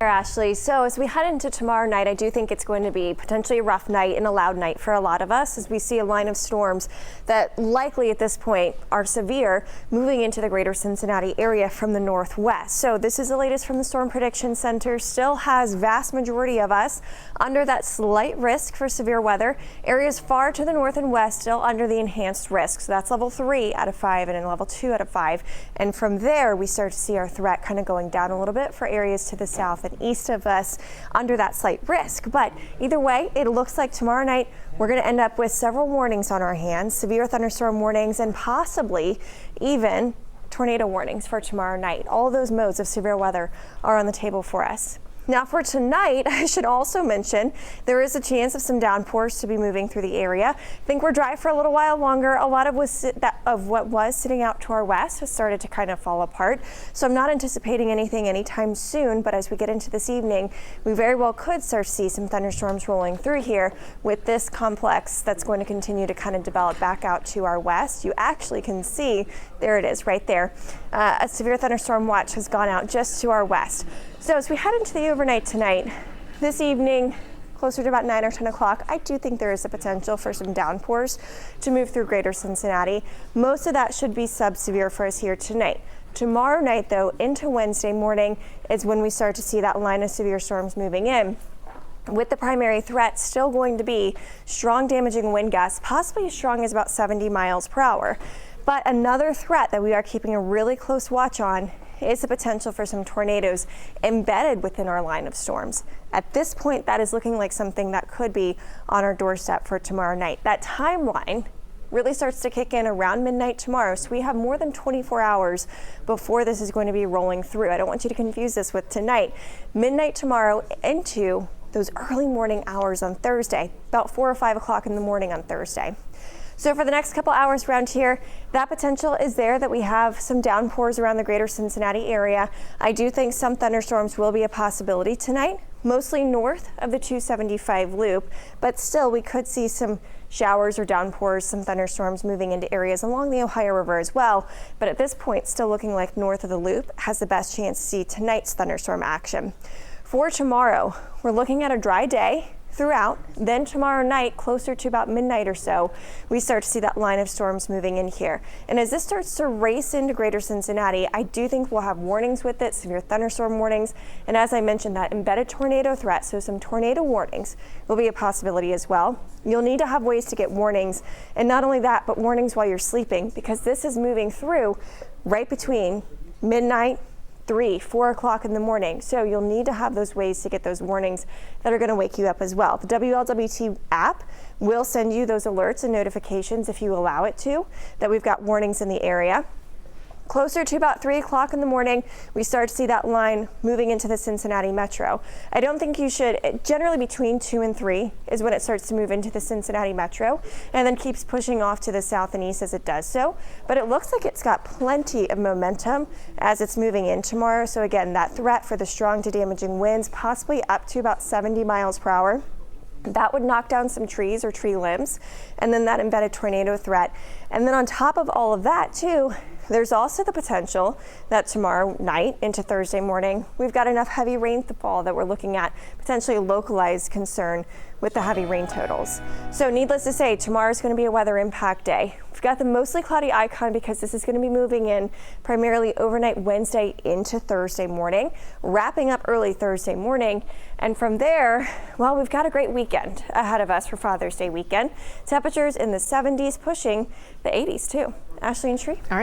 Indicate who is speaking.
Speaker 1: There, Ashley. So as we head into tomorrow night, I do think it's going to be potentially a rough night and a loud night for a lot of us as we see a line of storms that likely at this point are severe moving into the greater Cincinnati area from the northwest. So this is the latest from the Storm Prediction Center. Still has vast majority of us under that slight risk for severe weather. Areas far to the north and west still under the enhanced risk. So that's level 3 out of 5 and in level 2 out of 5. And from there we start to see our threat kind of going down a little bit for areas to the south and east of us under that slight risk. But either way, it looks like tomorrow night we're going to end up with several warnings on our hands, severe thunderstorm warnings and possibly even tornado warnings for tomorrow night. All of those modes of severe weather are on the table for us. Now for tonight, I should also mention there is a chance of some downpours to be moving through the area. I think we're dry for a little while longer. A lot of what was sitting out to our west has started to kind of fall apart. So I'm not anticipating anything anytime soon, but as we get into this evening, we very well could start to see some thunderstorms rolling through here with this complex that's going to continue to kind of develop back out to our west. You actually can see, there it is right there. A severe thunderstorm watch has gone out just to our west. So as we head into the overnight tonight, this evening, closer to about 9 or 10 o'clock, I do think there is a potential for some downpours to move through greater Cincinnati. Most of that should be sub-severe for us here tonight. Tomorrow night, though, into Wednesday morning is when we start to see that line of severe storms moving in, with the primary threat still going to be strong damaging wind gusts, possibly as strong as about 70 miles per hour. But another threat that we are keeping a really close watch on is the potential for some tornadoes embedded within our line of storms. At this point, that is looking like something that could be on our doorstep for tomorrow night. That timeline really starts to kick in around midnight tomorrow, so we have more than 24 hours before this is going to be rolling through. I don't want you to confuse this with tonight. Midnight tomorrow into those early morning hours on Thursday, about 4 or 5 o'clock in the morning on Thursday. So for the next couple hours around here, that potential is there that we have some downpours around the greater Cincinnati area. I do think some thunderstorms will be a possibility tonight, mostly north of the 275 loop, but still we could see some showers or downpours, some thunderstorms moving into areas along the Ohio River as well. But at this point, still looking like north of the loop has the best chance to see tonight's thunderstorm action. For tomorrow, we're looking at a dry day throughout. Then tomorrow night, closer to about midnight or so, we start to see that line of storms moving in here. And as this starts to race into greater Cincinnati, I do think we'll have warnings with it, severe thunderstorm warnings. And as I mentioned, that embedded tornado threat, so some tornado warnings will be a possibility as well. You'll need to have ways to get warnings. And not only that, but warnings while you're sleeping, because this is moving through right between midnight, 3, 4 o'clock in the morning. So you'll need to have those ways to get those warnings that are going to wake you up as well. The WLWT app will send you those alerts and notifications if you allow it to, that we've got warnings in the area. Closer to about 3 o'clock in the morning, we start to see that line moving into the Cincinnati metro. I don't think you should, generally between 2 and 3 is when it starts to move into the Cincinnati metro and then keeps pushing off to the south and east as it does so. But it looks like it's got plenty of momentum as it's moving in tomorrow. So again, that threat for the strong to damaging winds, possibly up to about 70 miles per hour. That would knock down some trees or tree limbs, and then that embedded tornado threat. And then on top of all of that too, there's also the potential that tomorrow night into Thursday morning, we've got enough heavy rainfall that we're looking at potentially a localized concern with the heavy rain totals. So needless to say, tomorrow's going to be a weather impact day. We've got the mostly cloudy icon because this is going to be moving in primarily overnight Wednesday into Thursday morning, wrapping up early Thursday morning. And from there, well, we've got a great weekend ahead of us for Father's Day weekend. Temperatures in the 70s, pushing the 80s too. Ashley and Shree.
Speaker 2: All right.